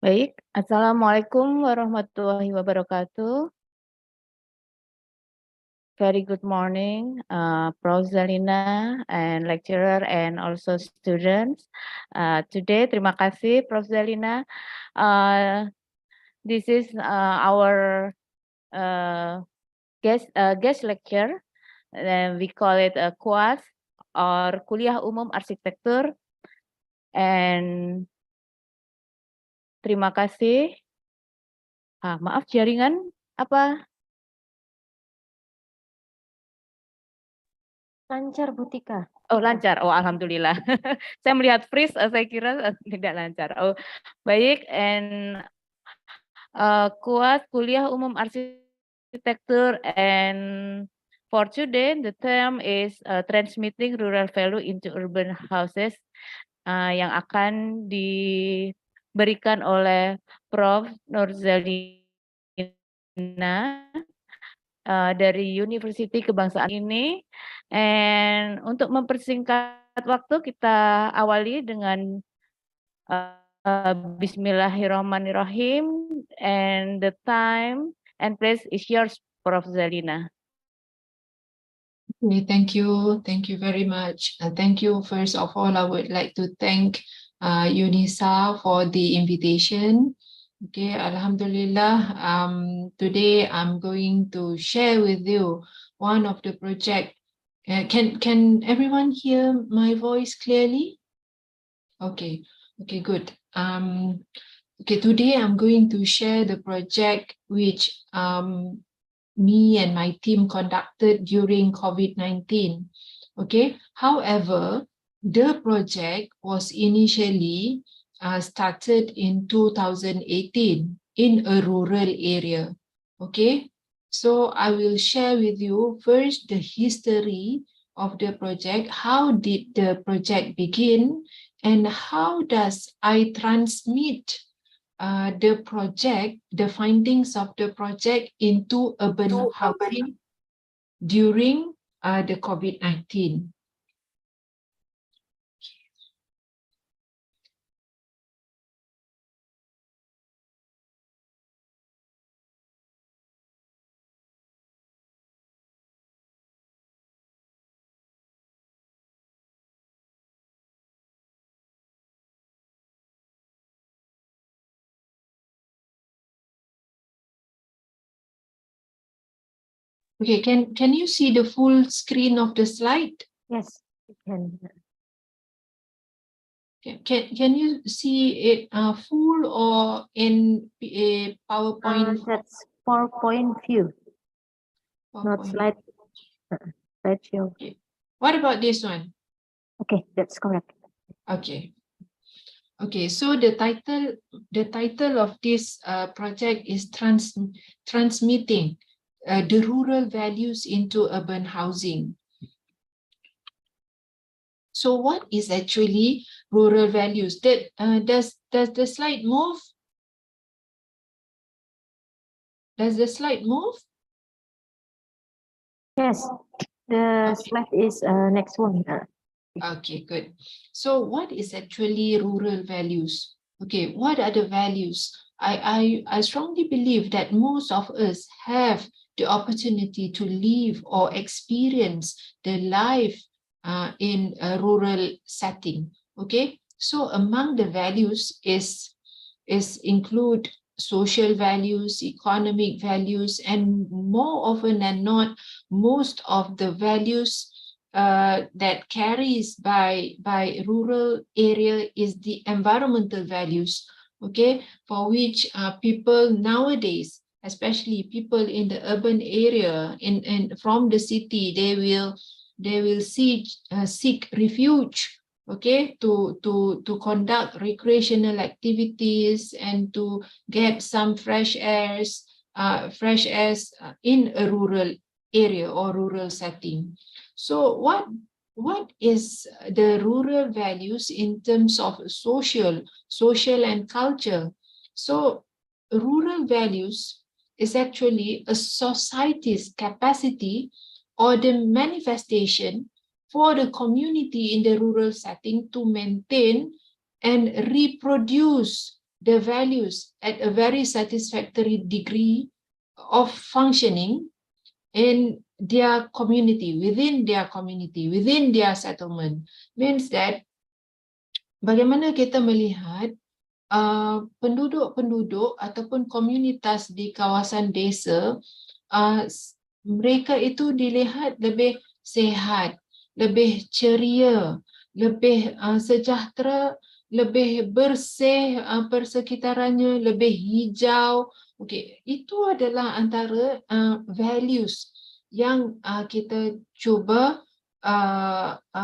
Baik, Assalamualaikum warahmatullahi wabarakatuh. Very good morning, Prof. Zalina and lecturer and also students. Today, terima kasih Prof. Zalina. This is our guest lecture. We call it a KUAS or Kuliah Umum Arsitektur. And terima kasih. Maaf jaringan apa? Lancar, Bu Tika. Oh, lancar. Oh, alhamdulillah. Saya melihat freeze, saya kira tidak lancar. Oh, baik. And KUAS Kuliah Umum Arsitektur, and for today the term is transmitting rural value into urban houses, yang akan diberikan oleh Prof. Nurzalina dari University Kebangsaan ini. And untuk mempersingkat waktu, kita awali dengan Bismillahirrahmanirrahim, and the time and place is yours, Prof. Zalina. Okay, thank you very much. Thank you. First of all, I would like to thank UNISA for the invitation. Okay, Alhamdulillah. Today I'm going to share with you one of the project. Can everyone hear my voice clearly? Okay, good. Okay, today I'm going to share the project which me and my team conducted during COVID-19. Okay, however, the project was initially started in 2018 in a rural area. Okay, so I will share with you first the history of the project. How did the project begin, and how does I transmit the project, the findings of the project into urban housing during the COVID-19. Okay, can you see the full screen of the slide? Yes, you can. Can you see it full or in a PowerPoint? That's PowerPoint view, not slide show. Okay. What about this one? Okay, that's correct. Okay. Okay, so the title of this project is transmitting the rural values into urban housing. So what is actually rural values? Does the slide move? Does the slide move? Yes, the slide is next one. Okay, good. So what is actually rural values? Okay, what are the values? I strongly believe that most of us have the opportunity to live or experience the life in a rural setting. Okay, so among the values is include social values, economic values, and more often than not, most of the values that carries by rural area is the environmental values, okay, for which people nowadays, especially people in the urban area and from the city, they will seek refuge, okay, to conduct recreational activities and to get some fresh airs in a rural area or rural setting. So what is the rural values in terms of social and culture? So rural values is actually a society's capacity or the manifestation for the community in the rural setting to maintain and reproduce the values at a very satisfactory degree of functioning in their community, within their settlement. Means that bagaimana kita melihat penduduk-penduduk ataupun komunitas di kawasan desa, mereka itu dilihat lebih sehat, lebih ceria, lebih sejahtera, lebih bersih persekitarannya, lebih hijau. Okey, itu adalah antara values yang kita cuba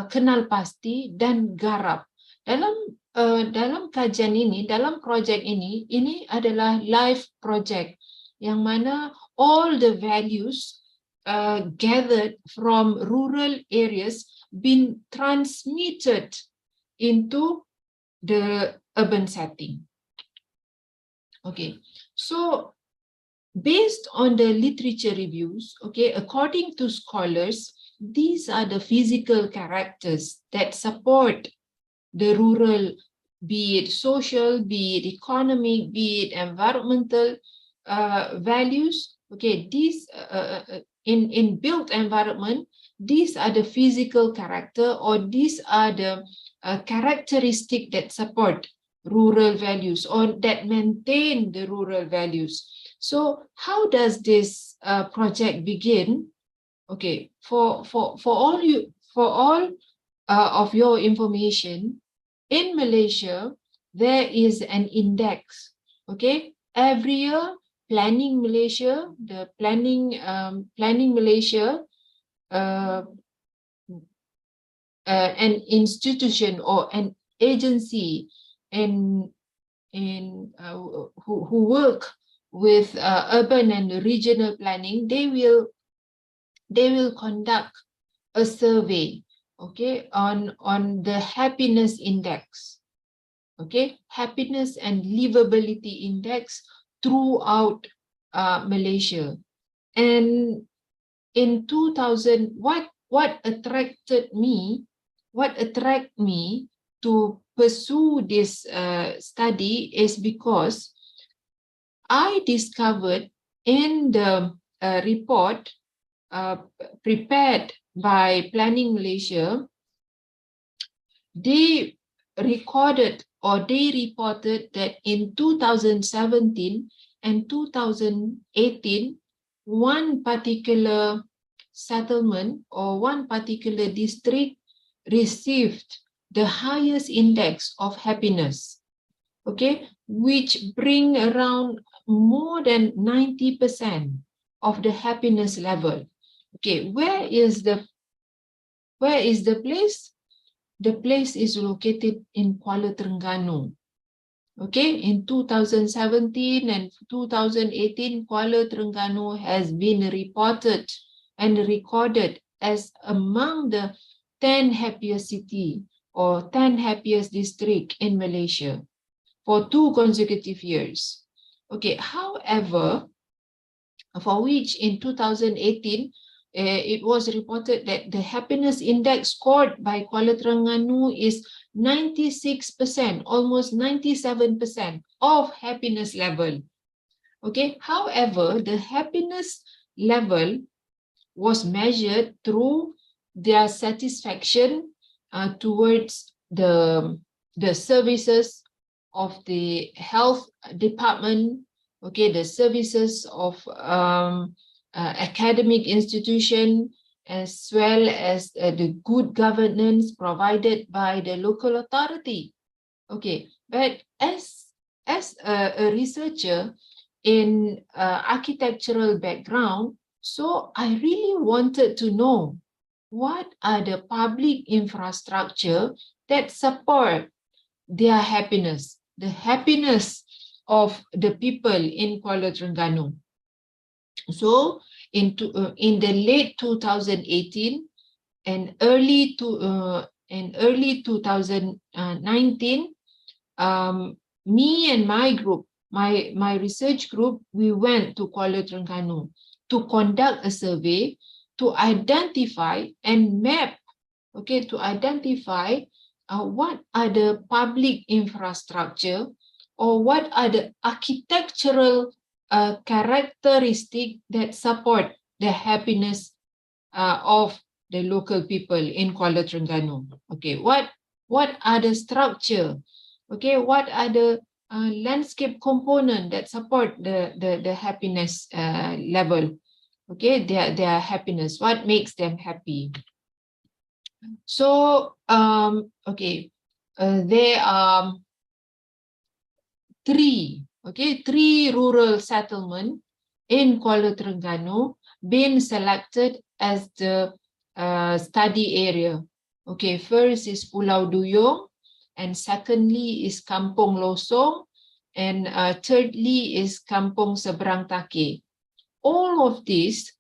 kenal pasti dan garap. Dalam kajian ini, dalam projek ini adalah live project yang mana all the values gathered from rural areas been transmitted into the urban setting. Okay, so based on the literature reviews, okay, according to scholars, these are the physical characters that support the rural, be it social, be it economic, be it environmental values. Okay, these in built environment, these are the physical character, or these are the characteristic that support rural values or that maintain the rural values. So how does this project begin? Okay, for all of your information, in Malaysia, there is an index. Okay, every year, Planning Malaysia, the Planning Malaysia, an institution or an agency who work with urban and regional planning, they will conduct a survey, okay, on the happiness index, okay, happiness and livability index throughout Malaysia. And in 2000, what attracted me to pursue this study is because I discovered in the report prepared by Planning Malaysia, they reported that in 2017 and 2018, one particular settlement or one particular district received the highest index of happiness, okay, which bring around more than 90% of the happiness level. Okay, where is the place? The place is located in Kuala Terengganu. Okay, in 2017 and 2018, Kuala Terengganu has been reported and recorded as among the 10 happiest city or 10 happiest district in Malaysia for 2 consecutive years. Okay, however, for which in 2018, it was reported that the happiness index scored by Kuala Terengganu is 96%, almost 97% of happiness level. Okay, however, the happiness level was measured through their satisfaction towards the services of the health department, okay, the services of academic institution, as well as the good governance provided by the local authority. Okay, but as a researcher in architectural background, so I really wanted to know what are the public infrastructure that support their happiness, the happiness of the people in Kuala Terengganu. So in the late 2018 and early 2019, me and my group, my research group, we went to Kuala Terengganu to conduct a survey to identify and map, okay, to identify what are the public infrastructure or what are the architectural characteristics that support the happiness of the local people in Kuala Terengganu? Okay, what are the structure? Okay, what are the landscape component that support the happiness level? Okay, their happiness, what makes them happy? So okay, there are three rural settlement in Kuala Terengganu been selected as the study area. Okay, first is Pulau Duyung, and secondly is Kampung Losong, and thirdly is Kampung Seberang Take. All of these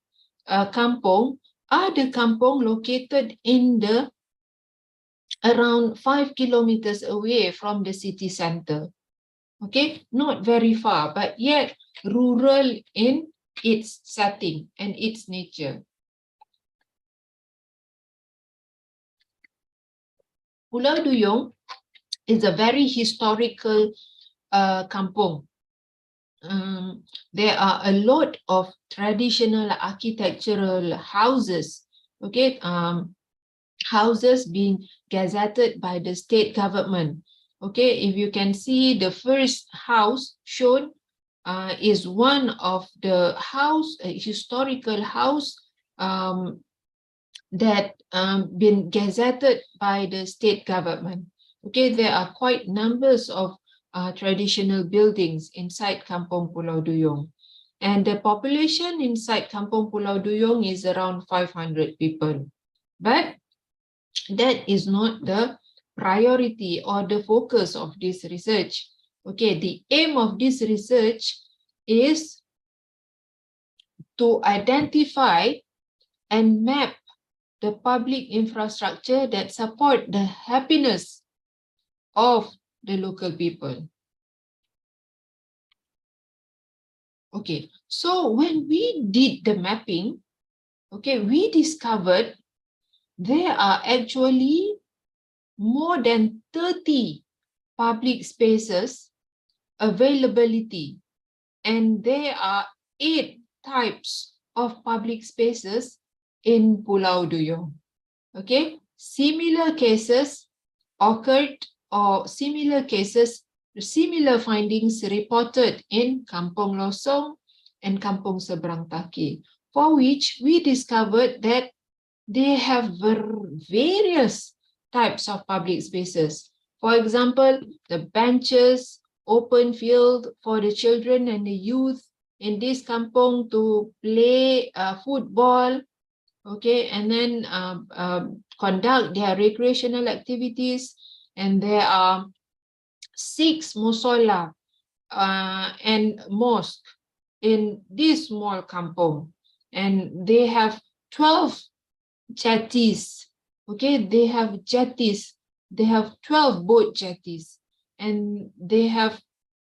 kampung are the kampung located in the around 5 kilometers away from the city center. Okay, not very far, but yet rural in its setting and its nature. Pulau Duyung is a very historical kampung. There are a lot of traditional architectural houses, okay, houses being gazetted by the state government. Okay, if you can see, the first house shown is one of the historical house that been gazetted by the state government. Okay, there are quite numbers of traditional buildings inside Kampung Pulau Duyung, and the population inside Kampung Pulau Duyung is around 500 people. But that is not the priority or the focus of this research. Okay, the aim of this research is to identify and map the public infrastructure that support the happiness of the local people. Okay, so when we did the mapping, okay, we discovered there are actually more than 30 public spaces availability, and there are 8 types of public spaces in Pulau Duyung. Okay, similar cases occurred, or similar findings reported in Kampung Losong and Kampung Seberang Take, for which we discovered that they have various types of public spaces. For example, the benches, open field for the children and the youth in this kampung to play football, okay, and then conduct their recreational activities. And there are 6 musola and mosque in this small kampung, and they have 12 jetties. Okay, they have jetties. They have 12 boat jetties, and they have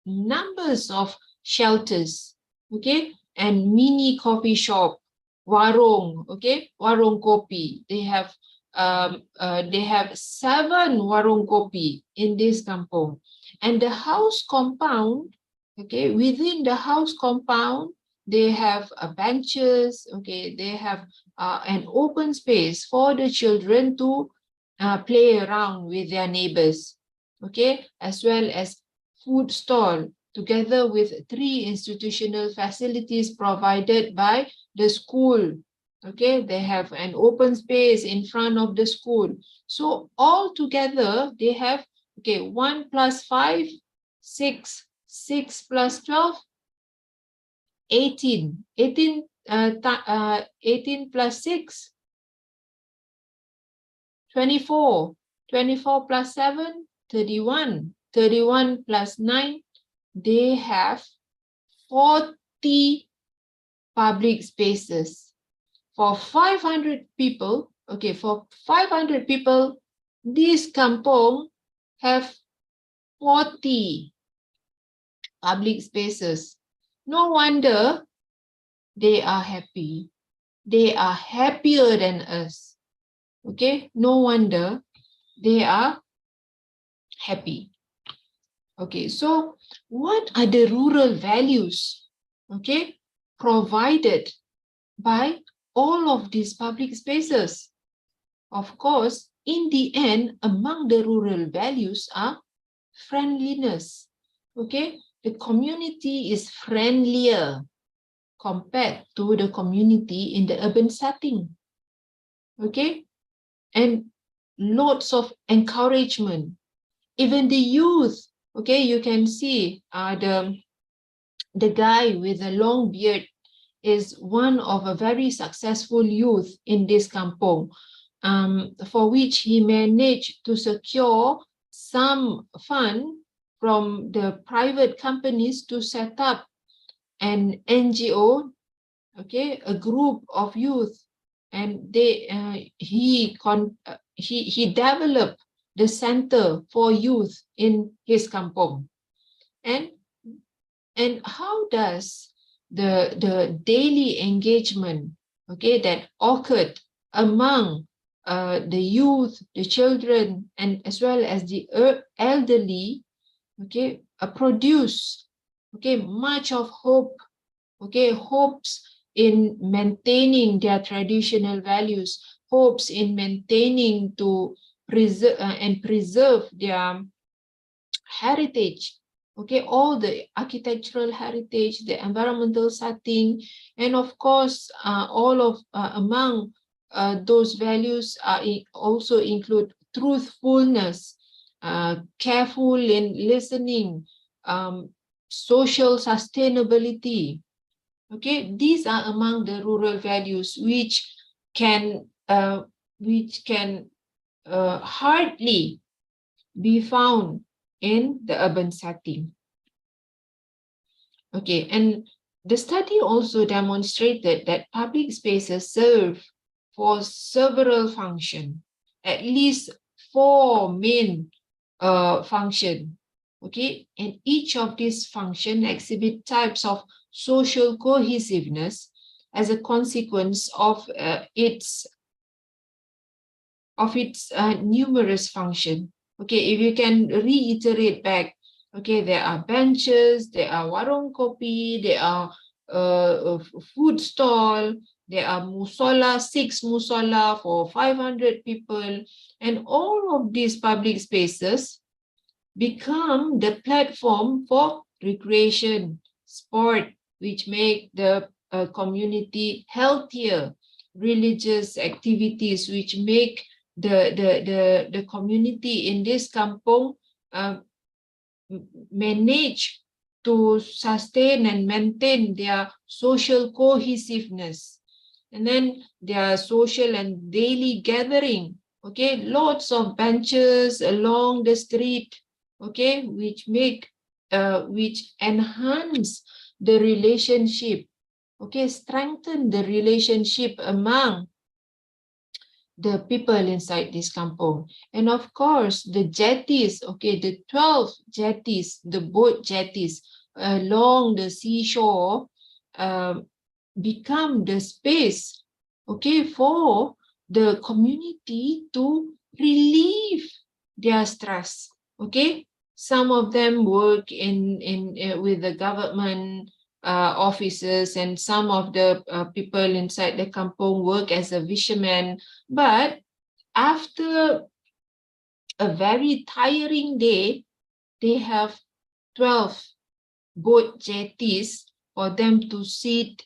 numbers of shelters, okay, and mini coffee shop, warung, okay, warung kopi. They have 7 warung kopi in this kampung, and the house compound, okay, within the house compound they have benches, okay, they have an open space for the children to play around with their neighbors, okay, as well as food stall, together with 3 institutional facilities provided by the school. Okay, they have an open space in front of the school. So all together they have, okay, 1 plus 5, 6, 6 plus 12, 18. 18 plus 6, 24. 24 plus 7, 31. 31 plus 9, they have 40 public spaces. For 500 people, okay, for 500 people, this kampung have 40 public spaces. No wonder they are happy. They are happier than us. Okay, no wonder they are happy. Okay, so what are the rural values, okay, provided by all of these public spaces? Of course, in the end, among the rural values are friendliness. Okay, the community is friendlier compared to the community in the urban setting. Okay, and lots of encouragement. Even the youth, okay, you can see the guy with a long beard is one of a very successful youth in this kampong, for which he managed to secure some fund from the private companies to set up an NGO, okay, a group of youth, and he developed the center for youth in his kampong. And how does the daily engagement, okay, that occurred among the youth, the children, and as well as the elderly, okay, produce, okay, much of hope, okay, hopes in maintaining their traditional values, hopes in maintaining to preserve their heritage, okay, all the architectural heritage, the environmental setting, and of course, all of among those values also include truthfulness, careful in listening, social sustainability. Okay, these are among the rural values which can hardly be found in the urban setting. Okay, and the study also demonstrated that public spaces serve for several functions, at least 4 main functions. Okay, and each of these functions exhibit types of social cohesiveness as a consequence of its numerous functions. Okay, if you can reiterate back, okay, there are benches, there are warung kopi, there are food stall, there are musola, 6 musola for 500 people, and all of these public spaces become the platform for recreation, sport, which make the community healthier, religious activities, which make the community in this kampong manage to sustain and maintain their social cohesiveness, and then their social and daily gathering. Okay, lots of benches along the street, okay, which enhance the relationship, okay, strengthen the relationship among the people inside this kampong. And of course, the jetties, okay, the 12 jetties, the boat jetties along the seashore become the space, okay, for the community to relieve their stress. Okay, some of them work with the government offices, and some of the people inside the kampong work as a fisherman. But after a very tiring day, they have 12 boat jetties for them to sit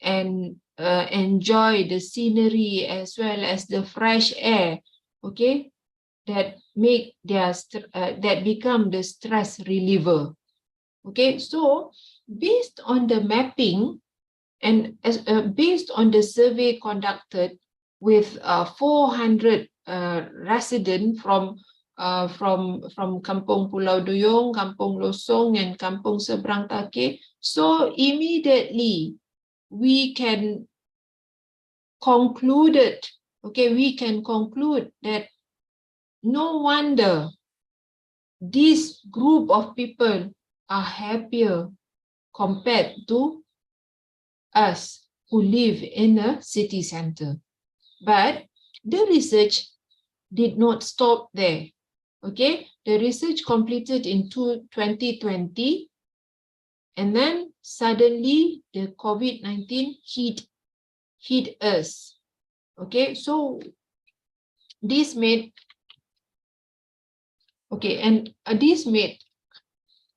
and enjoy the scenery as well as the fresh air, okay, that make their that become the stress reliever. Okay, so based on the mapping and based on the survey conducted with 400 residents from Kampung Pulau Duyung, Kampung Losong, and Kampung Seberang Takeh, so immediately we can conclude that no wonder this group of people are happier compared to us who live in a city center. But the research did not stop there. Okay, the research completed in 2020, and then suddenly the COVID-19 hit us. Okay, so this made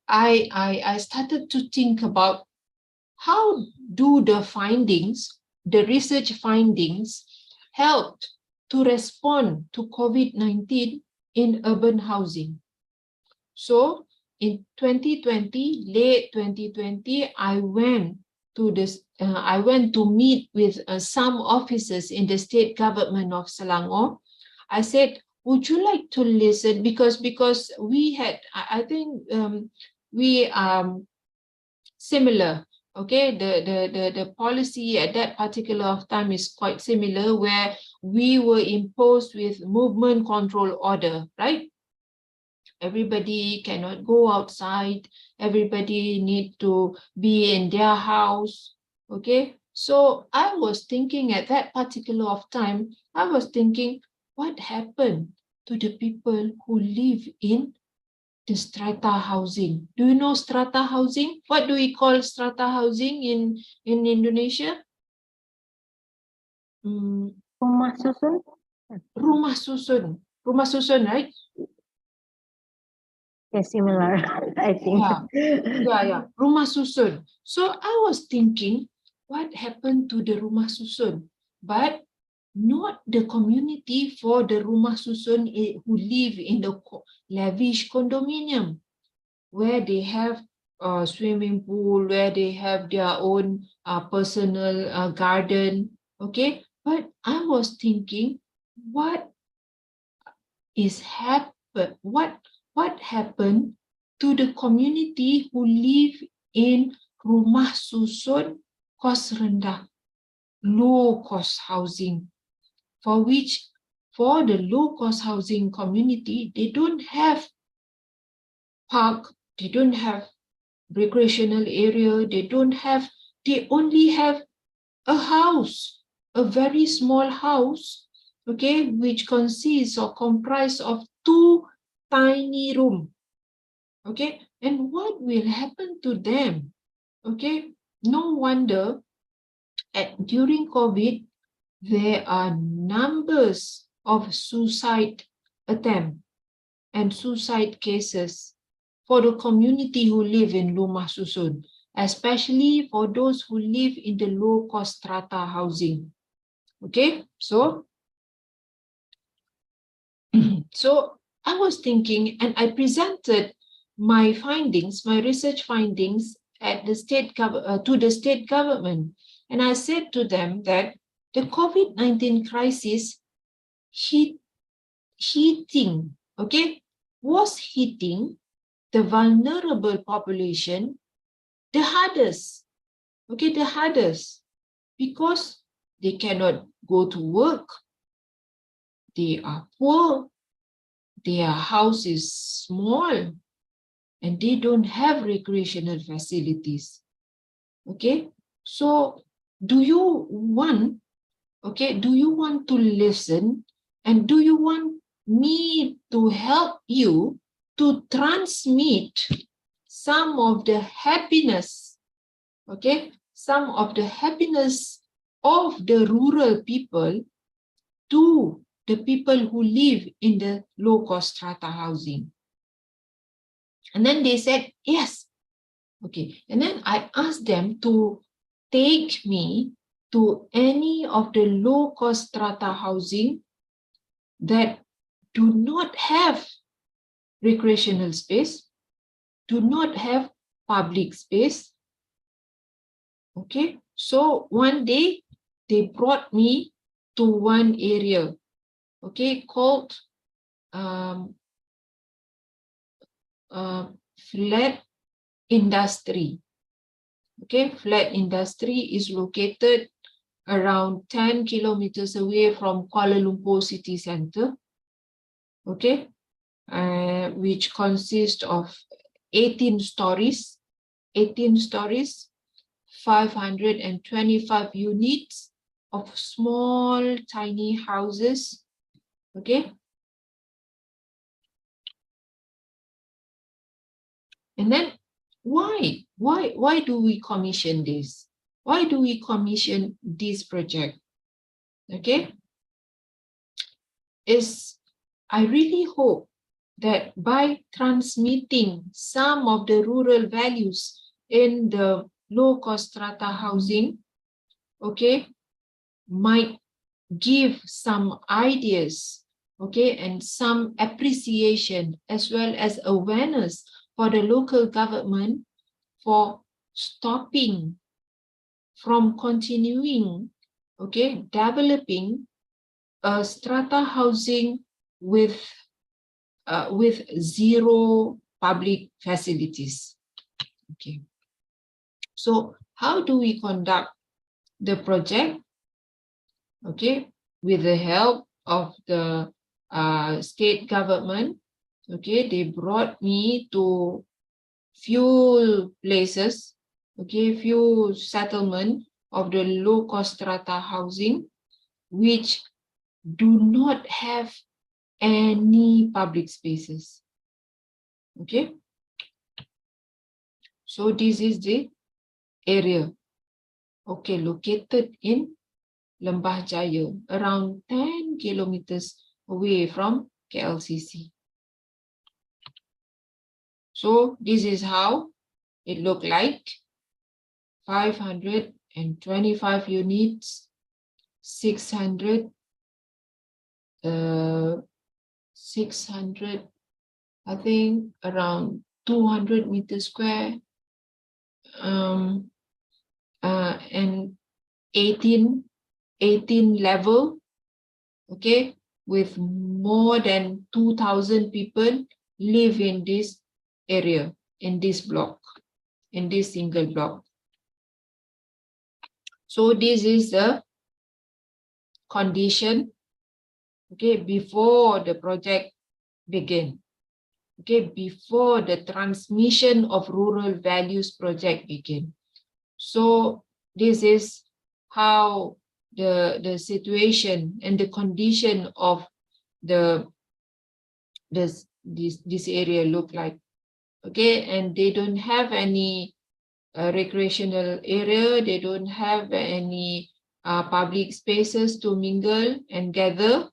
I started to think about how do the research findings help to respond to COVID-19 in urban housing. So in 2020, late 2020, I went to meet with some officers in the state government of Selangor. I said, would you like to listen? Because we had, I think we similar. Okay, the policy at that particular time is quite similar, where we were imposed with movement control order, right? Everybody cannot go outside. Everybody need to be in their house. Okay, so I was thinking at that particular time, I was thinking, what happened to the people who live in the strata housing? Do you know strata housing? What do we call strata housing in Indonesia? Rumah susun? Rumah susun. Rumah susun, right? Yeah, similar, I think. Yeah. Rumah susun. So I was thinking, what happened to the rumah susun? But not the community for the rumah susun who live in the lavish condominium, where they have a swimming pool, where they have their own personal garden. Okay, but I was thinking, what happened to the community who live in rumah susun kos rendah, low cost housing, for the low cost housing community, they don't have park, they don't have recreational area, they only have a house, a very small house, okay, which consists or comprised of 2 tiny rooms. Okay, and what will happen to them? Okay, no wonder during COVID, there are numbers of suicide attempts and suicide cases for the community who live in rumah susun, especially for those who live in the low-cost strata housing. Okay, so I was thinking, and I presented my findings, my research findings at the to the state government. And I said to them that the COVID-19 crisis was hitting the vulnerable population the hardest, because they cannot go to work, they are poor, their house is small, and they don't have recreational facilities. Okay, so do you want to listen, and do you want me to help you to transmit some of the happiness, some of the happiness of the rural people to the people who live in the low-cost strata housing? And then they said, yes. Okay, and then I asked them to take me to any of the low-cost strata housing that do not have recreational space, do not have public space. Okay, so one day they brought me to one area, okay, called Flat Industry. Okay, Flat Industry is located around 10 kilometers away from Kuala Lumpur city center. Okay, which consists of 18 stories, 525 units of small, tiny houses. Okay. And then why do we commission this? Why do we commission this project? Okay, I really hope that by transmitting some of the rural values in the low-cost strata housing, okay, might give some ideas, okay, and some appreciation as well as awareness for the local government for stopping from continuing, okay, developing a strata housing with zero public facilities. Okay. So how do we conduct the project? Okay, with the help of the state government. Okay, they brought me to few places, okay, few settlement of the low-cost strata housing, which do not have any public spaces. Okay, so this is the area, okay, located in Lembah Jaya, around 10 kilometers away from KLCC. So this is how it looked like. 525 units, 600, I think around 200 meters square, and 18 level, okay, with more than 2,000 people live in this area, in this block, in this single block. So this is the condition, okay, before the project began, okay, before the transmission of rural values project began. So this is how the situation and the condition of this area look like. Okay, and they don't have any recreational area, they don't have any public spaces to mingle and gather.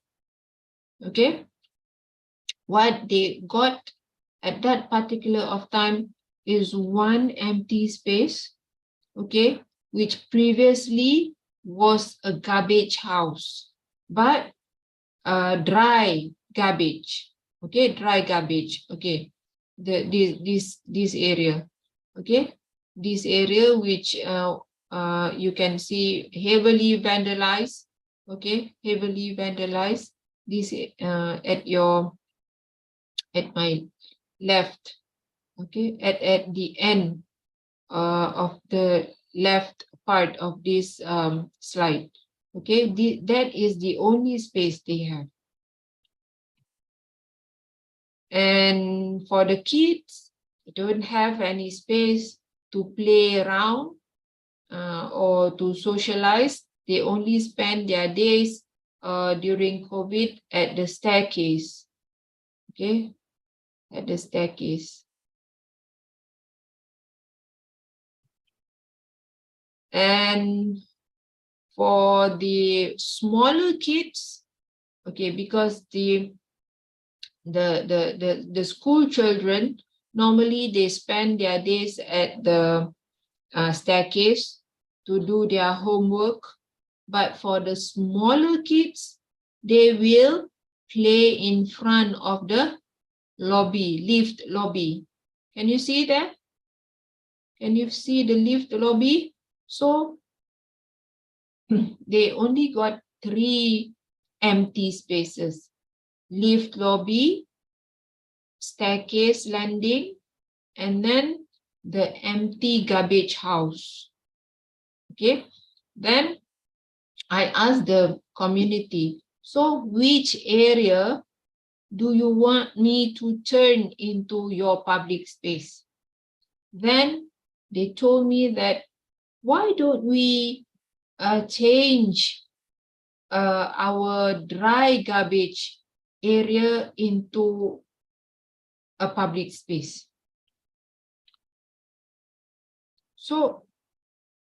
Okay, what they got at that particular of time is one empty space, okay, which previously was a garbage house, but dry garbage, okay, dry garbage, okay, this area, okay, this area which you can see heavily vandalized, okay, heavily vandalized. This at my left, okay, at the end of the left part of this slide, okay, that is the only space they have. And for the kids, they don't have any space to play around or to socialize. They only spend their days during COVID at the staircase, okay, at the staircase. And for the smaller kids, okay, because the school children, normally they spend their days at the staircase to do their homework, but for the smaller kids, they will play in front of the lobby, lift lobby. Can you see that? Can you see the lift lobby? So they only got 3 empty spaces: lift lobby, staircase landing, and then the empty garbage house. Okay, then I asked the community, so which area do you want me to turn into your public space? Then they told me that, why don't we change our dry garbage area into a public space? So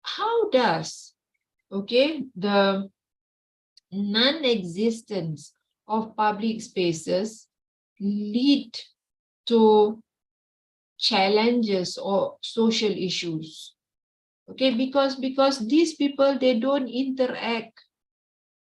how does, okay, the non-existence of public spaces lead to challenges or social issues? Okay, because these people, they don't interact.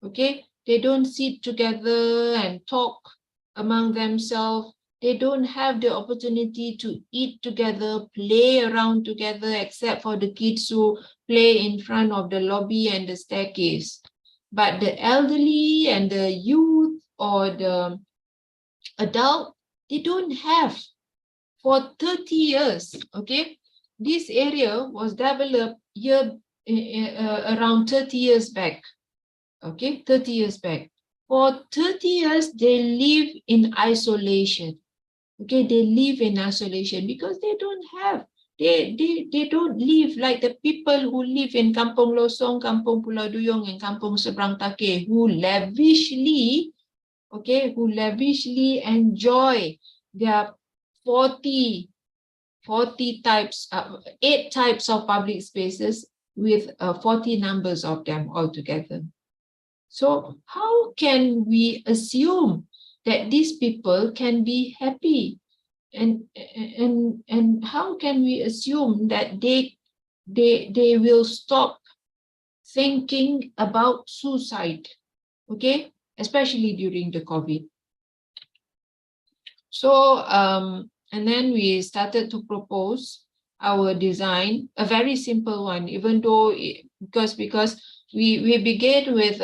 Okay, they don't sit together and talk among themselves. They don't have the opportunity to eat together, play around together, except for the kids who play in front of the lobby and the staircase. But the elderly and the youth or the adult, they don't have. For 30 years, okay, this area was developed around 30 years back. Okay, 30 years back. For 30 years, they live in isolation. Okay, they live in isolation because they don't have, they don't live like the people who live in Kampung Losong, Kampung Pulau Duyung, and Kampung Seberang Takeh, who lavishly enjoy their 8 types of public spaces with 40 numbers of them altogether. So how can we assume that these people can be happy? And how can we assume that they will stop thinking about suicide? Okay, especially during the COVID. So and then we started to propose our design, a very simple one, even though because we began with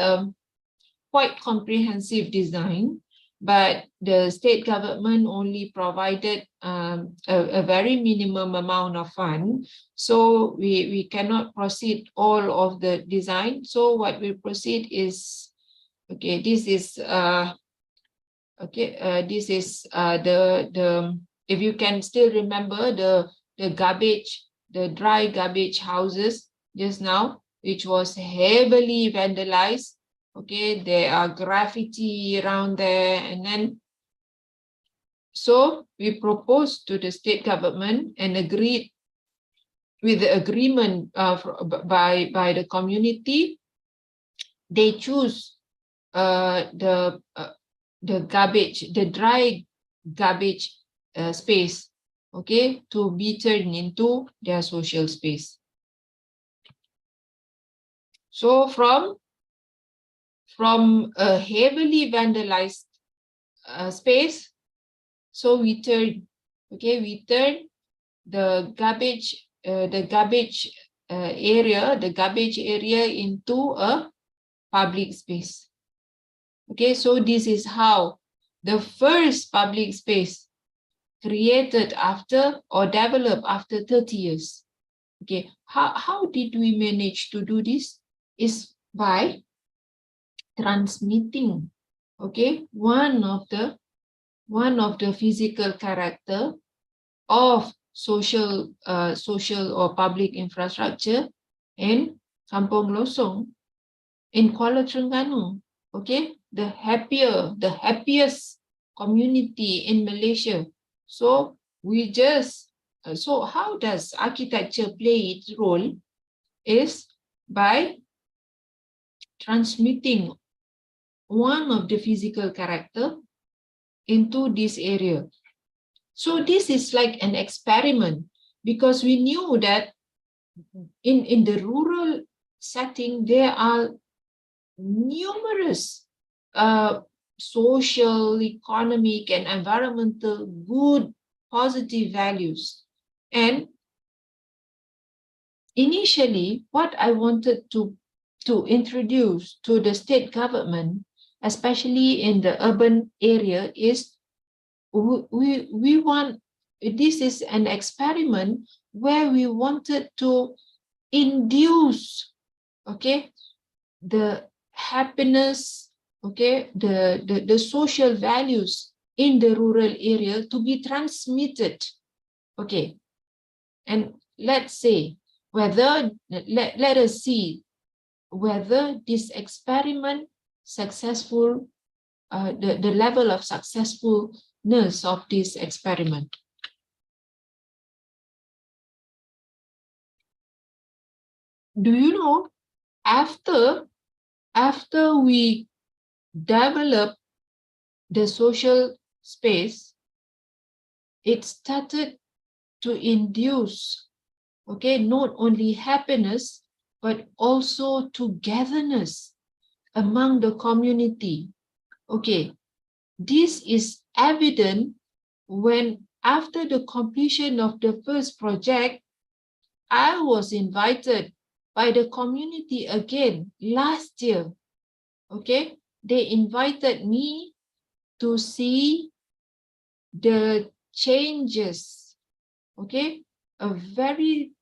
quite comprehensive design, but the state government only provided a very minimum amount of fund, so we cannot proceed all of the design. So what we proceed is, okay, this is this is the if you can still remember the garbage, the dry garbage houses just now, which was heavily vandalized. Okay, there are graffiti around there, and then so we proposed to the state government and agreed with the agreement by the community. They choose the garbage, the dry garbage space, okay, to be turned into their social space. So from a heavily vandalized space, so we turn, okay, we turn the garbage area into a public space. Okay, so this is how the first public space created after or developed after 30 years. Okay, how did we manage to do this? Is by transmitting, okay, one of the physical character of social or public infrastructure in Kampung Losong, in Kuala Terengganu. Okay, the happiest community in Malaysia. So we just so how does architecture play its role? Is by transmitting one of the physical character into this area. So this is like an experiment, because we knew that in the rural setting there are numerous social, economic, and environmental good, positive values. And initially, what I wanted to introduce to the state government, especially in the urban area, is we want, this is an experiment where we wanted to induce, okay, the happiness, okay, the social values in the rural area to be transmitted. Okay, and let's say whether, let us see whether this experiment successful, the level of successfulness of this experiment. do you know, after we develop the social space, it started to induce, okay, not only happiness, but also togetherness among the community. Okay, this is evident when after the completion of the first project, I was invited by the community again last year. Okay, they invited me to see the changes, okay, a very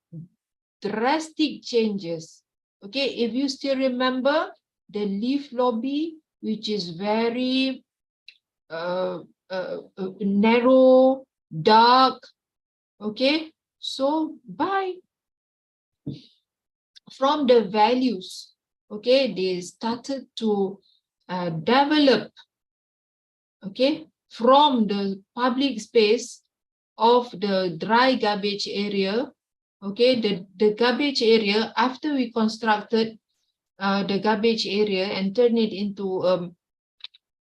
drastic changes. Okay, if you still remember the lift lobby, which is very narrow, dark, okay, so from the values, okay, they started to develop, okay, from the public space of the dry garbage area, okay, the garbage area, after we constructed the garbage area and turn it into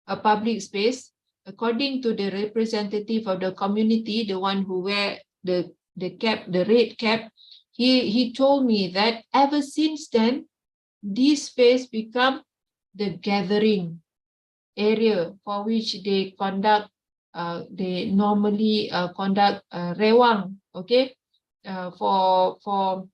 a public space, according to the representative of the community, the one who wear the cap, the red cap, he told me that ever since then, this space become the gathering area for which they conduct, they normally conduct rewang, okay, for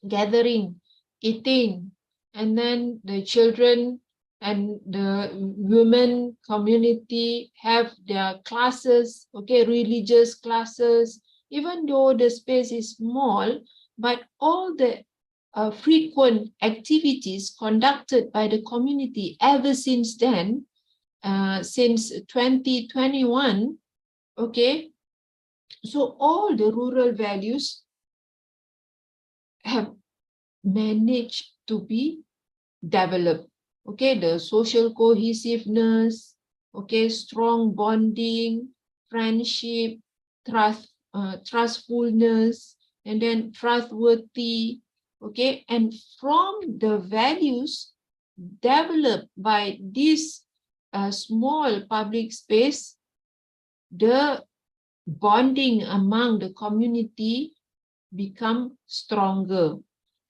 gathering, eating, and then the children and the women community have their classes, okay, religious classes, even though the space is small, but all the frequent activities conducted by the community ever since then, since 2021, okay, so all the rural values have managed to be developed. Okay, the social cohesiveness, okay, strong bonding, friendship, trustfulness, and then trustworthy, okay, and from the values developed by this small public space, the bonding among the community become stronger.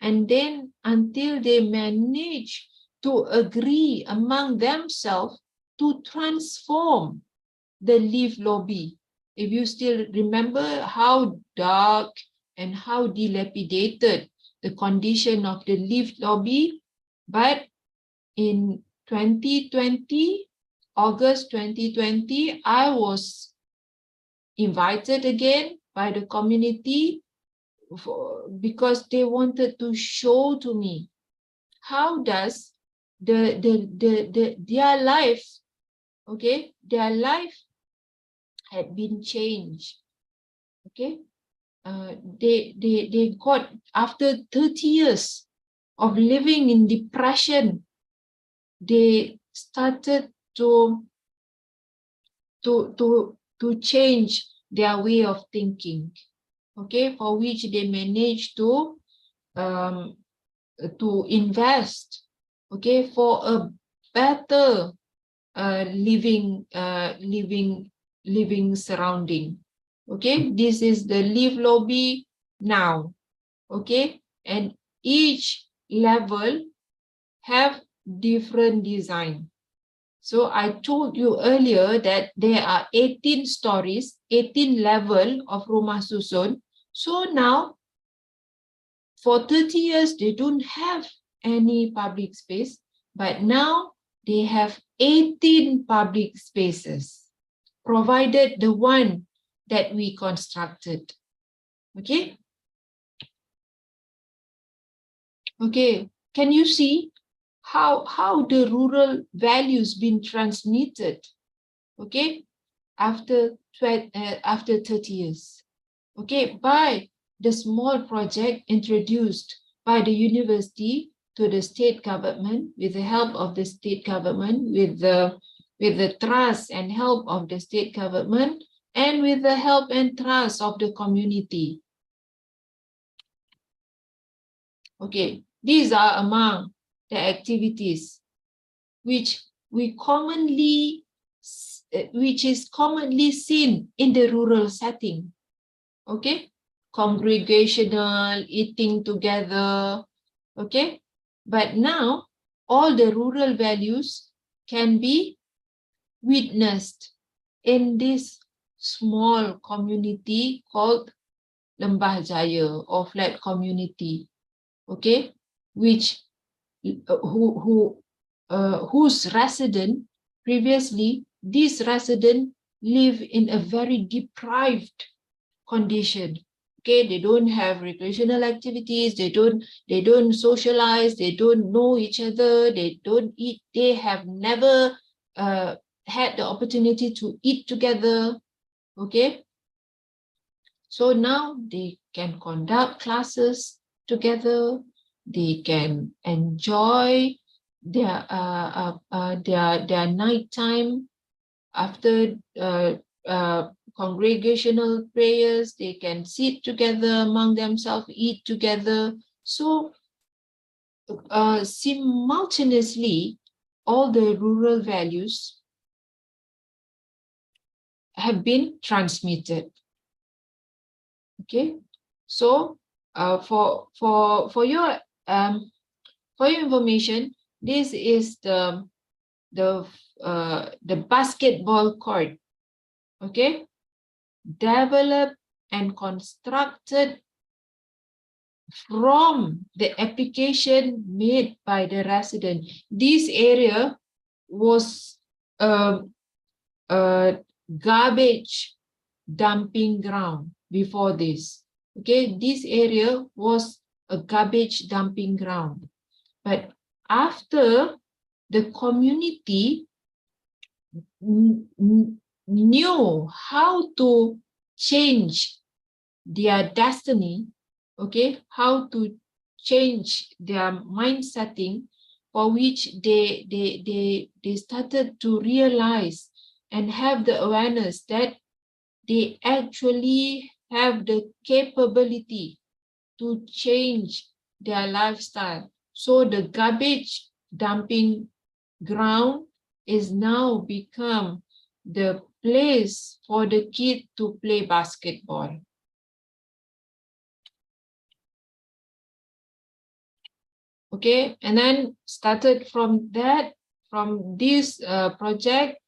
And then until they manage to agree among themselves to transform the lift lobby. If you still remember how dark and how dilapidated the condition of the lift lobby, but in 2020, August 2020, I was invited again by the community because they wanted to show to me how does their life, okay, their life had been changed, okay. They got, after 30 years of living in depression, they started to change their way of thinking, okay, for which they managed to invest, okay, for a better living surrounding. Okay, this is the lift lobby now, okay, and each level have different design. So I told you earlier that there are 18 stories, 18 level of rumah susun. So now, for 30 years, they don't have any public space, but now they have 18 public spaces, provided the one that we constructed. Okay? Okay, can you see how the rural values been transmitted, okay, after 30 years, okay, by the small project introduced by the university to the state government, with the help of the state government, with the trust and help of the state government, and with the help and trust of the community. Okay, these are among the activities which is commonly seen in the rural setting. Okay, congregational, eating together. Okay, but now all the rural values can be witnessed in this small community called Lembah Jaya or flat community. Okay, which whose resident previously, these residents live in a very deprived condition. Okay, they don't have recreational activities, they don't socialize, they don't know each other, they don't eat, they have never had the opportunity to eat together. Okay, so now they can conduct classes together, they can enjoy their nighttime after congregational prayers. They can sit together among themselves, eat together. So simultaneously, all the rural values have been transmitted. Okay, so for your information, this is the basketball court. Okay, developed and constructed from the application made by the resident. This area was a garbage dumping ground before this. Okay, this area was a garbage dumping ground. But after the community knew how to change their destiny, okay, how to change their mind setting, for which they started to realize and have the awareness that they actually have the capability to change their lifestyle. So the garbage dumping ground is now become the place for the kid to play basketball. Okay, and then started from this project,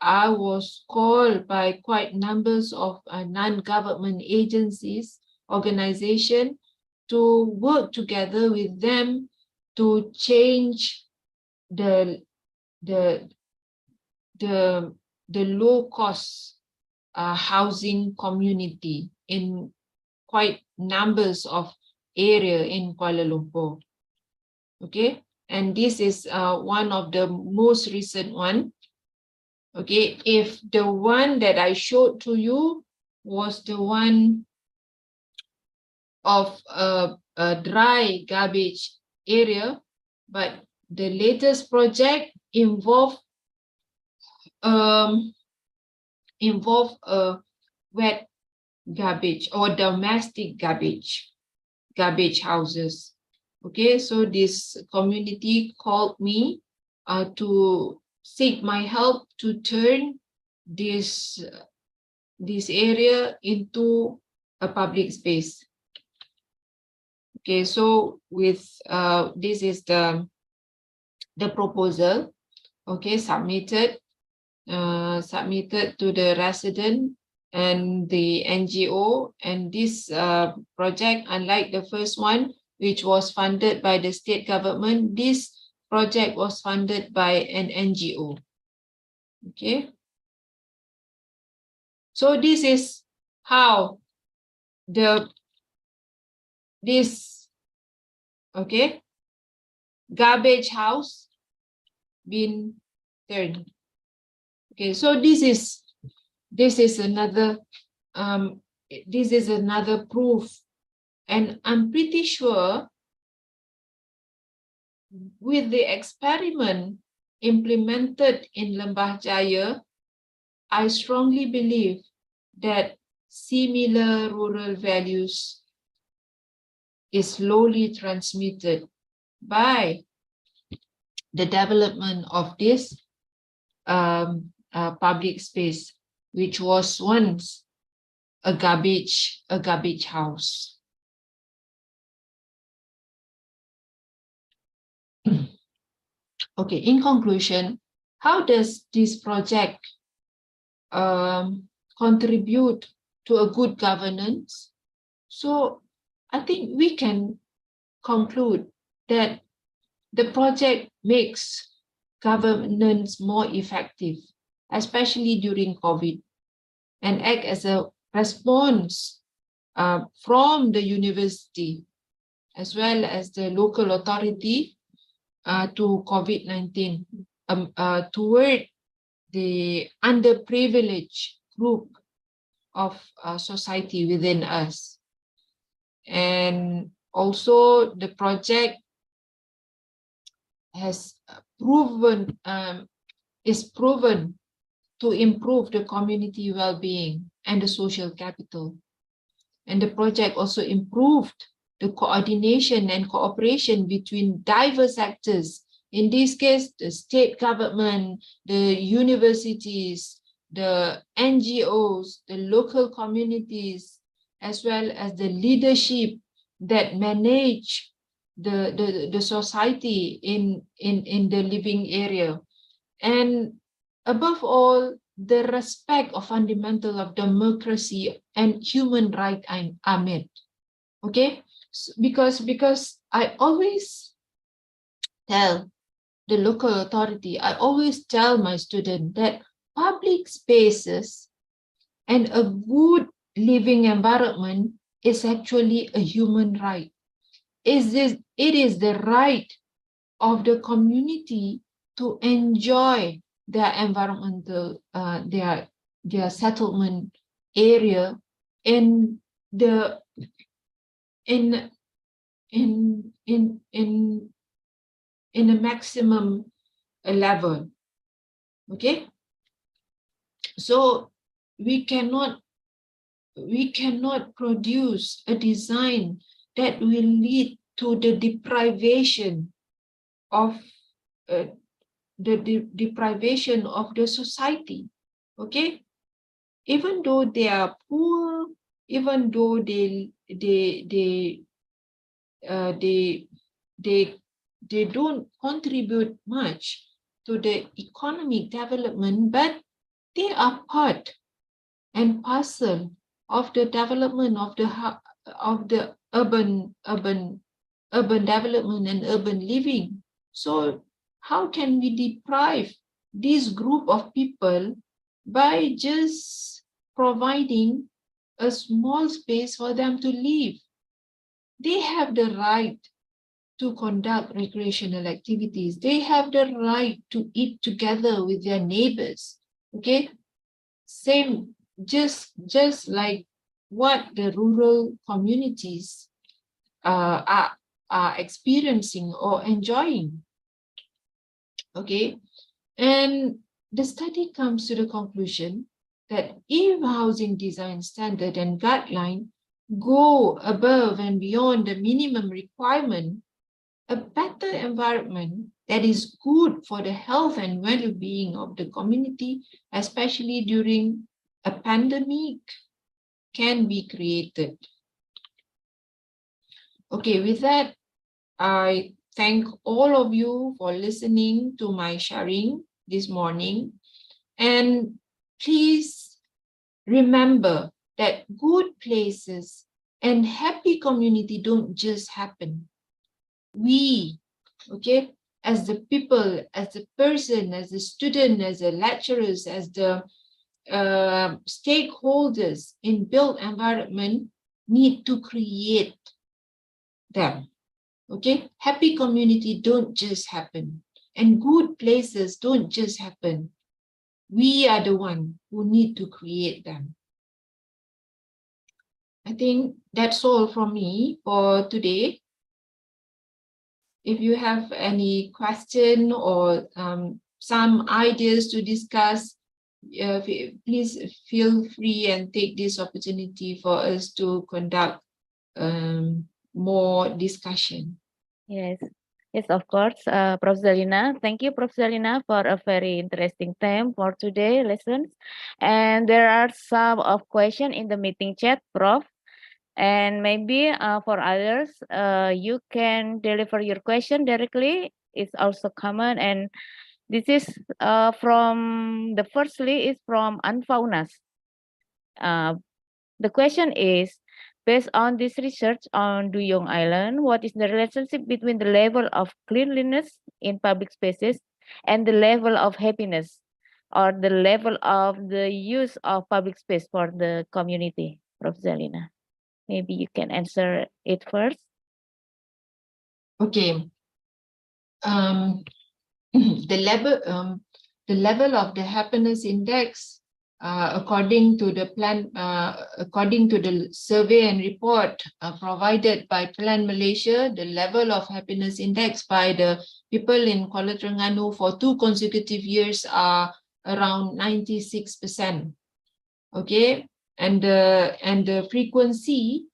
I was called by quite numbers of non-government agencies, organizations, to work together with them to change the low cost housing community in quite numbers of area in Kuala Lumpur. Okay, and this is one of the most recent one. Okay, if the one that I showed to you was the one of a dry garbage area, but the latest project involved wet garbage or domestic garbage houses. Okay, so this community called me to seek my help to turn this area into a public space. Okay, so with this is the proposal. Okay, submitted to the resident and the NGO, and this project, unlike the first one, which was funded by the state government, this project was funded by an NGO. Okay, so this is how this garbage house been turned. Okay, so this is another proof, and I'm pretty sure with the experiment implemented in Lembah Jaya, I strongly believe that similar rural values is slowly transmitted by the development of this public space, which was once a garbage house. Okay, in conclusion, how does this project contribute to a good governance? So I think we can conclude that the project makes governance more effective, especially during COVID, and act as a response from the university as well as the local authority to COVID-19 toward the underprivileged group of society within us. And also the project has is proven to improve the community well-being and the social capital. And the project also improved the coordination and cooperation between diverse sectors. In this case, the state government, the universities, the NGOs, the local communities, as well as the leadership that manage the society in the living area. And above all, the respect of fundamental of democracy and human rights are met. Okay, because I always tell the local authority, I always tell my student that public spaces and a good living environment is actually a human right. It is the right of the community to enjoy their environmental, their settlement area in the in a maximum level. Okay, so we cannot produce a design that will lead to the deprivation of deprivation of the society. Okay, even though they are poor, even though they don't contribute much to the economic development, but they are part and parcel of the development of the urban development and urban living. So how can we deprive this group of people by just providing a small space for them to live? They have the right to conduct recreational activities. They have the right to eat together with their neighbors. Okay, same, just like what the rural communities are experiencing or enjoying. Okay, and the study comes to the conclusion that if housing design standard and guideline go above and beyond the minimum requirement, a better environment that is good for the health and well-being of the community, especially during a pandemic, can be created. Okay, with that, I thank all of you for listening to my sharing this morning. And please remember that good places and happy community don't just happen. We, okay, as the people, as the person, as the student, as the lecturers, as the stakeholders in built environment need to create them. Okay, happy community don't just happen, and good places don't just happen. We are the one who need to create them. I think that's all from me for today. If you have any question or some ideas to discuss, please feel free and take this opportunity for us to conduct more discussion. Yes, yes, of course, Prof. Zalina. Thank you, Prof. Zalina, for a very interesting theme for today lessons. And there are some of question in the meeting chat, Prof. And maybe for others, you can deliver your question directly. It's also common. And this is from the firstly is from Anfaunas. The question is, based on this research on Duyong Island, what is the relationship between the level of cleanliness in public spaces and the level of happiness or the level of the use of public space for the community, Prof. Zalina? Maybe you can answer it first. Okay. The level of the happiness index, according to the survey and report provided by Plan Malaysia, the level of happiness index by the people in Kuala Terengganu for 2 consecutive years are around 96%. Okay, and the frequency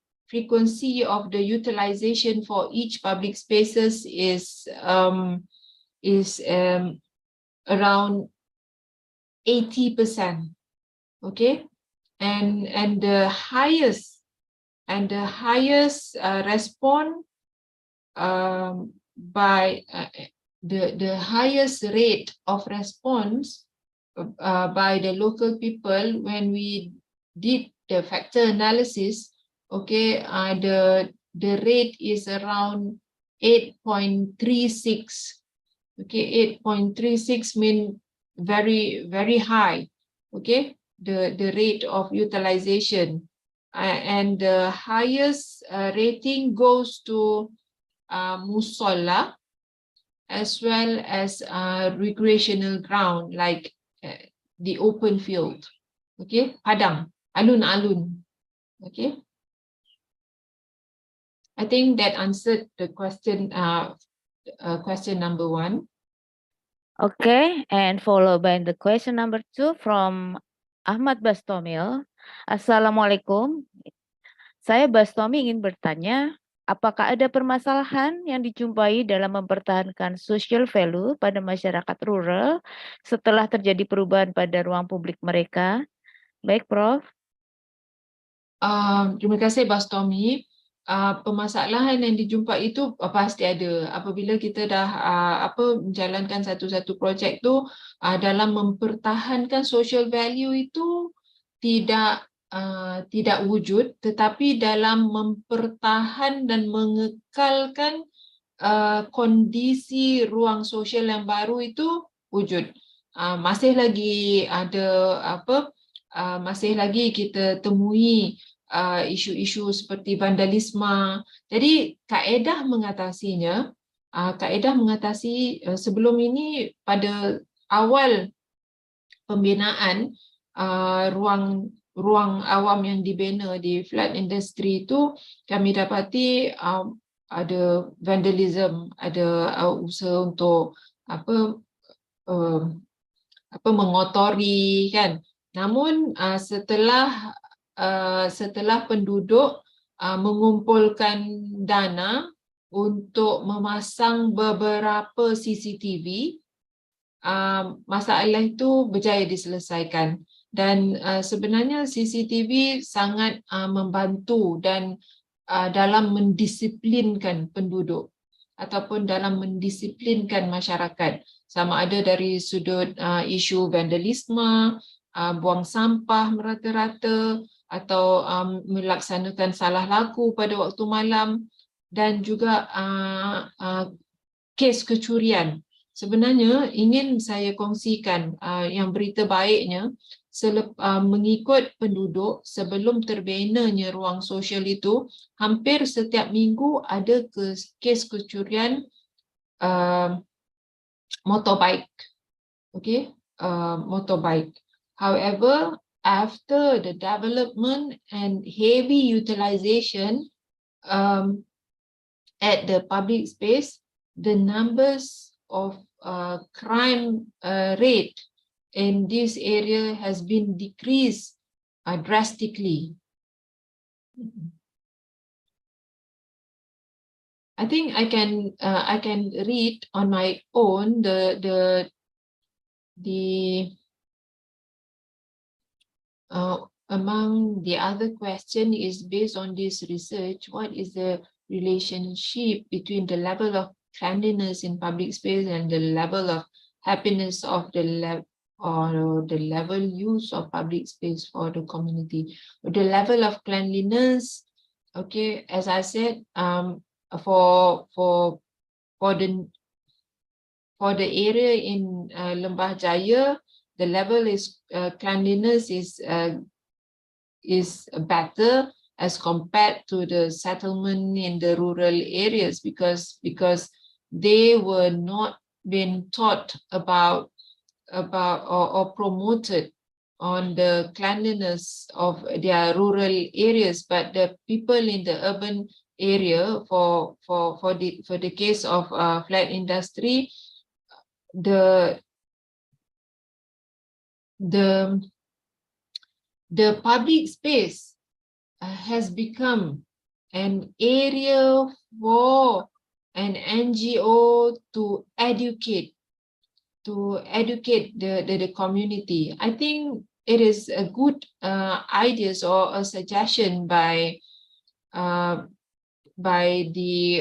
of the utilization for each public spaces is around 80%. Okay, and the highest response by the highest rate of response by the local people when we did the factor analysis. Okay, the rate is around 8.36. Okay, 8.36 mean very, very high. Okay, the rate of utilization. And the highest rating goes to Musola, as well as recreational ground like the open field. Okay, padang, alun-alun. Okay, I think that answered the question. Question number 1. Okay, and followed by the question number 2 from Ahmad Bastomil. Assalamualaikum. Saya Bastomi ingin bertanya, apakah ada permasalahan yang dijumpai dalam mempertahankan social value pada masyarakat rural setelah terjadi perubahan pada ruang publik mereka? Baik, Prof. Terima kasih, Bastomi. Permasalahan yang dijumpai itu pasti ada apabila kita dah menjalankan satu-satu projek tu dalam mempertahankan social value itu tidak wujud, tetapi dalam mempertahan dan mengekalkan kondisi ruang sosial yang baru itu wujud. Masih lagi ada masih lagi kita temui isu-isu seperti vandalisme. Jadi kaedah mengatasinya, sebelum ini pada awal pembinaan ruang awam yang dibina di flat industry itu, kami dapati ada vandalism, ada usaha untuk mengotori, kan. Namun setelah penduduk mengumpulkan dana untuk memasang beberapa CCTV, masalah itu berjaya diselesaikan. Dan sebenarnya CCTV sangat membantu dan dalam mendisiplinkan penduduk ataupun dalam mendisiplinkan masyarakat, sama ada dari sudut isu vandalisme, buang sampah merata-rata, atau melaksanakan salah laku pada waktu malam, dan juga kes kecurian. Sebenarnya ingin saya kongsikan yang berita baiknya, mengikut penduduk sebelum terbinanya ruang sosial itu, hampir setiap minggu ada kes kecurian motorbike. Okay, motorbike. However, after the development and heavy utilization at the public space, the numbers of crime rate in this area has been decreased drastically. I think I can read on my own the among the other question is based on this research, what is the relationship between the level of cleanliness in public space and the level of happiness of the level use of public space for the community? The level of cleanliness, okay, as I said, for the area in Lembah Jaya, the level is cleanliness is better as compared to the settlement in the rural areas because they were not being taught about or promoted on the cleanliness of their rural areas, but the people in the urban area for the case of flat industry, the public space has become an area for an NGO to educate the community. I think it is a good ideas or a suggestion by the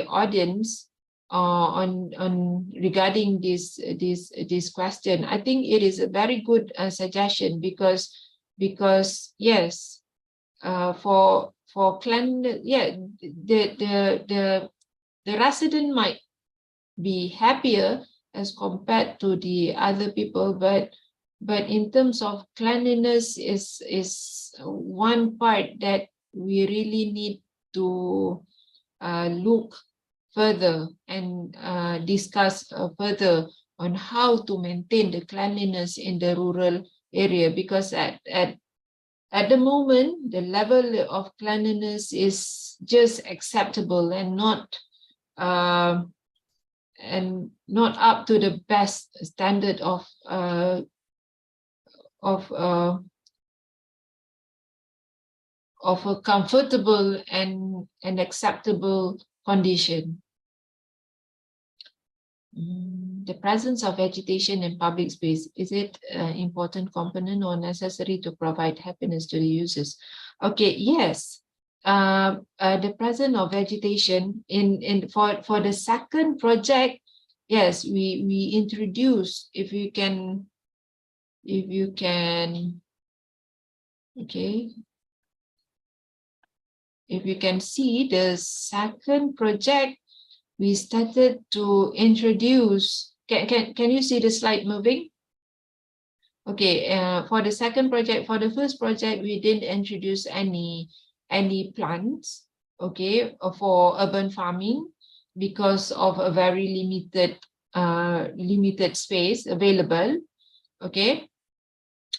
audience on regarding this question. I think it is a very good suggestion because yes, for cleanliness, yeah, the resident might be happier as compared to the other people, but in terms of cleanliness is one part that we really need to look further and discuss further on how to maintain the cleanliness in the rural area, because at the moment the level of cleanliness is just acceptable and not up to the best standard of a comfortable and acceptable condition. The presence of vegetation in public space, is it an important component or necessary to provide happiness to the users? Okay, yes. The presence of vegetation for the second project, yes, we introduce, if you can, okay. If you can see the second project, we started to introduce, can you see the slide moving? Okay, for the second project, for the first project, we didn't introduce any plants, okay, for urban farming because of a very limited space available, okay.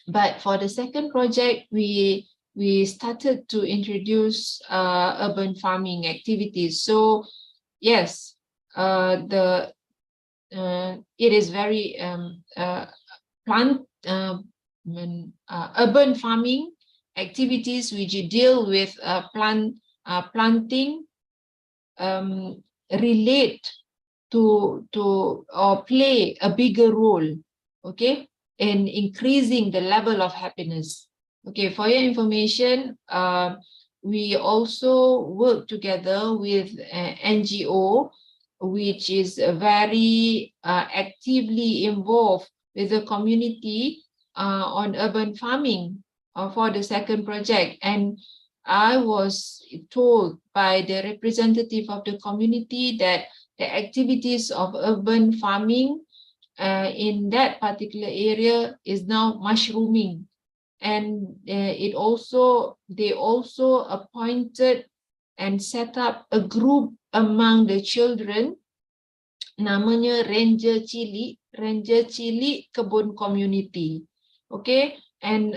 But for the second project, we started to introduce urban farming activities. So yes, it is very urban farming activities which deal with planting relate to or play a bigger role, okay, in increasing the level of happiness. Okay, for your information, we also work together with NGO, which is very actively involved with the community on urban farming for the second project. And I was told by the representative of the community that the activities of urban farming in that particular area is now mushrooming. And they also appointed and set up a group among the children, namanya Ranger Cili Kebun Community. Okay, and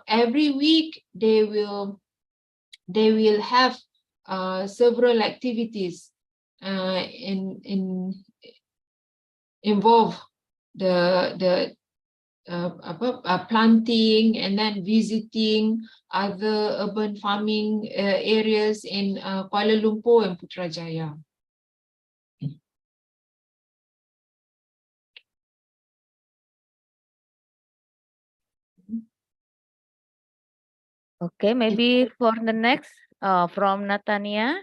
every week they will have several activities involve the planting and then visiting other urban farming areas in Kuala Lumpur and Putrajaya. Okay, maybe for the next, from Natania,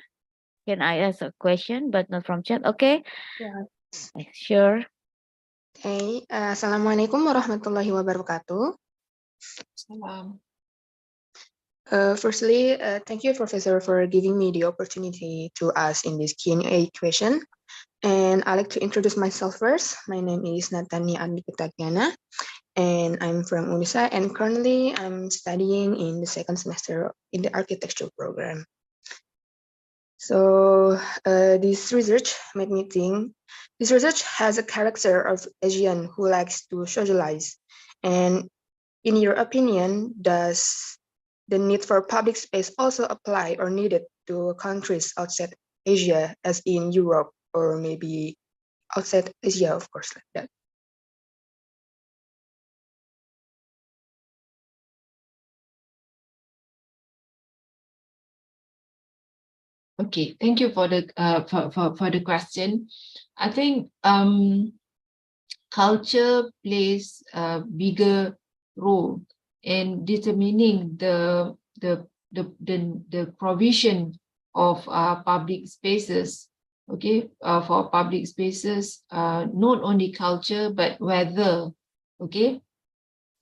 can I ask a question, but not from chat? Okay, Yeah. sure. Okay. Assalamualaikum warahmatullahi wabarakatuh. Salam. Firstly, thank you, Professor, for giving me the opportunity to ask in this Q&A question. And I'd like to introduce myself first. My name is Natania Andiputakiana, and I'm from UNISA, and currently I'm studying in the second semester in the architecture program. So this research made me think, this research has a character of Asian who likes to socialize. And in your opinion, does the need for public space also apply or needed to countries outside Asia, as in Europe, or maybe outside Asia, of course, like that? Okay, thank you for the for the question. I think culture plays a bigger role in determining the provision of public spaces. Okay, for public spaces, not only culture but weather. Okay,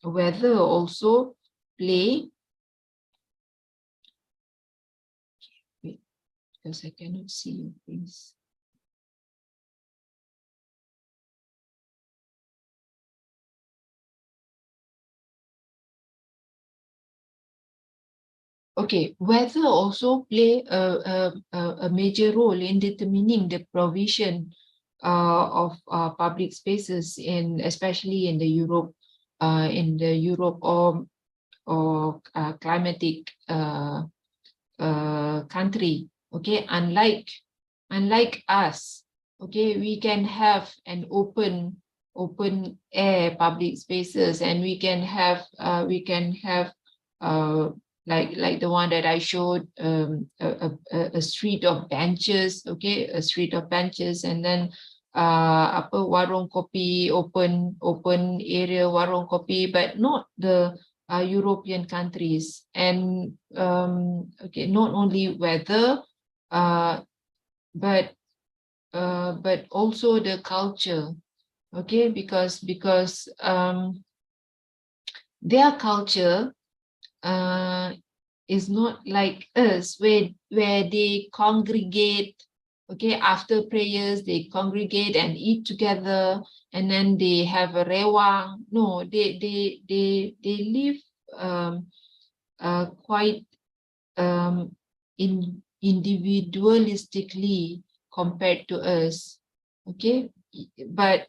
weather also play. Wait, because I cannot see your face. Okay, weather also play a major role in determining the provision of public spaces in, especially in the Europe or climatic country. Okay, unlike us, okay, we can have an open air public spaces, and we can have like the one that I showed, a street of benches, okay, a street of benches, and then warung kopi, open area warung kopi, but not the European countries. And okay, not only weather, but also the culture, okay, because their culture is not like us, where they congregate, okay, after prayers they congregate and eat together, and then they have a rewang. No, they live quite individualistically compared to us. Okay, but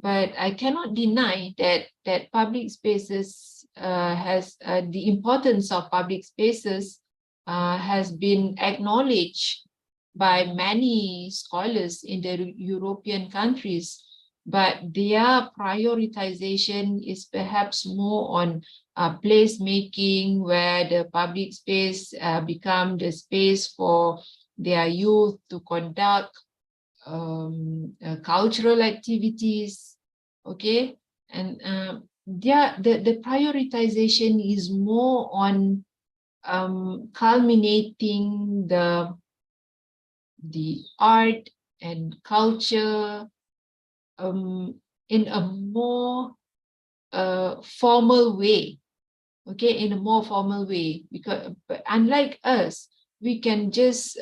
I cannot deny that public spaces has the importance of public spaces has been acknowledged by many scholars in the European countries, but their prioritization is perhaps more on place making, where the public space become the space for their youth to conduct cultural activities, okay, and the prioritization is more on culminating the art and culture in a more formal way, okay, in a more formal way, because unlike us, we can just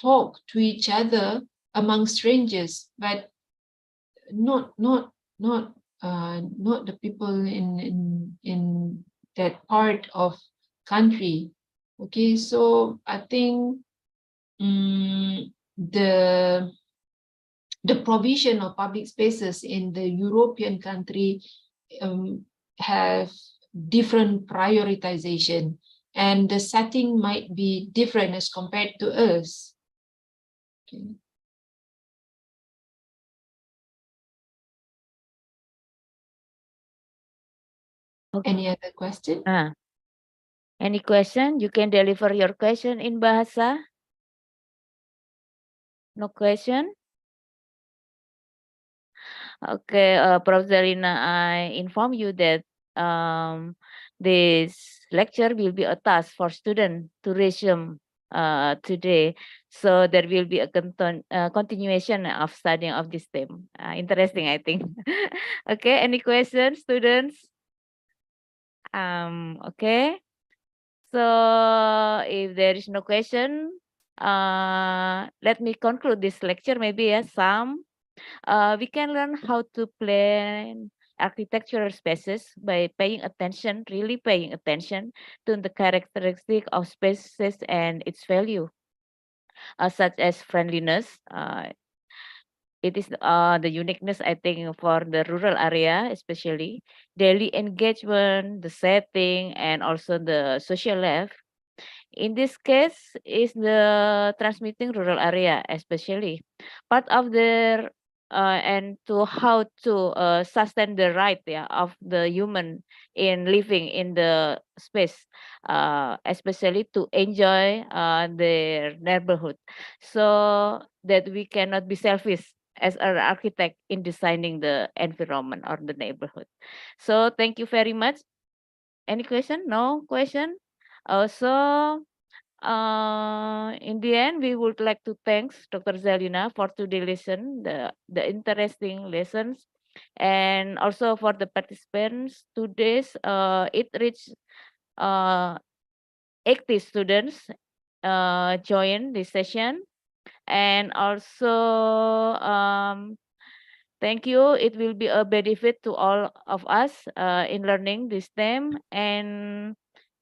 talk to each other among strangers, but not the people in that part of country. Okay, so I think the provision of public spaces in the European country have different prioritization, and the setting might be different as compared to us. Okay. Okay. Any other question? Any question? You can deliver your question in Bahasa. No question? Okay, Prof. Zarina, I inform you that this lecture will be a task for students to resume today. So there will be a continuation of studying of this theme. Interesting, I think. Okay, any questions, students? Okay. So if there is no question, let me conclude this lecture. Maybe we can learn how to plan architectural spaces by really paying attention to the characteristic of spaces and its value, such as friendliness. It is the uniqueness, I think, for the rural area, especially daily engagement, the setting, and also the social life. In this case, is the transmitting rural area, especially part of their and to how to sustain the right, yeah, of the human in living in the space, especially to enjoy their neighborhood, so that we cannot be selfish as an architect in designing the environment or the neighborhood. So thank you very much. Any question? No question? Also, in the end, we would like to thank Dr. Zelina for today's lesson, the interesting lessons, and also for the participants. Today's it reached 80 students join this session, and also thank you. It will be a benefit to all of us in learning this theme. And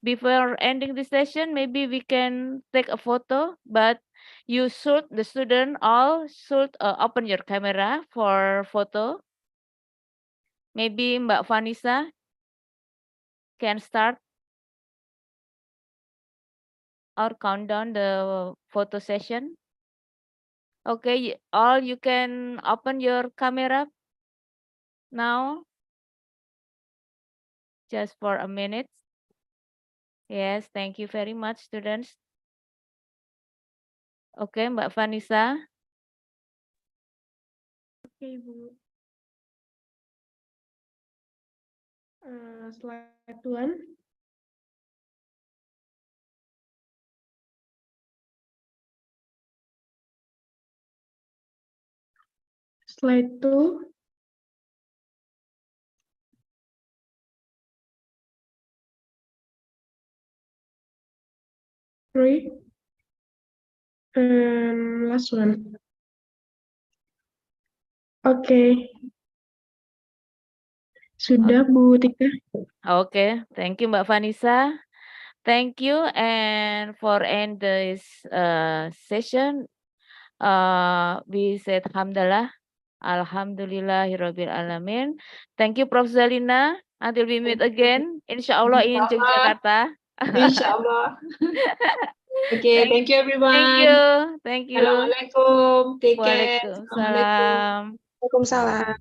before ending the session, maybe we can take a photo, but the student all should open your camera for photo. Maybe Mbak Vanessa can start or count down the photo session. Okay, all you can open your camera now, just for a minute. Yes, thank you very much, students. Okay, Mbak Vanessa. Oke, Ibu. Slide 1. Slide 2. Three. And last one. Oke. Sudah, Bu Tika. Okay, thank you, Mbak Vanessa. Thank you, and for end this session, we said Alhamdulillahirabbil alamin. Thank you, Prof. Zelina. Until we meet again, insya Allah in Yogyakarta. Inshallah. Okay, thank you everyone. Thank you. Thank you. Assalamualaikum. Take care. Waalaikumsalam. Waalaikumsalam.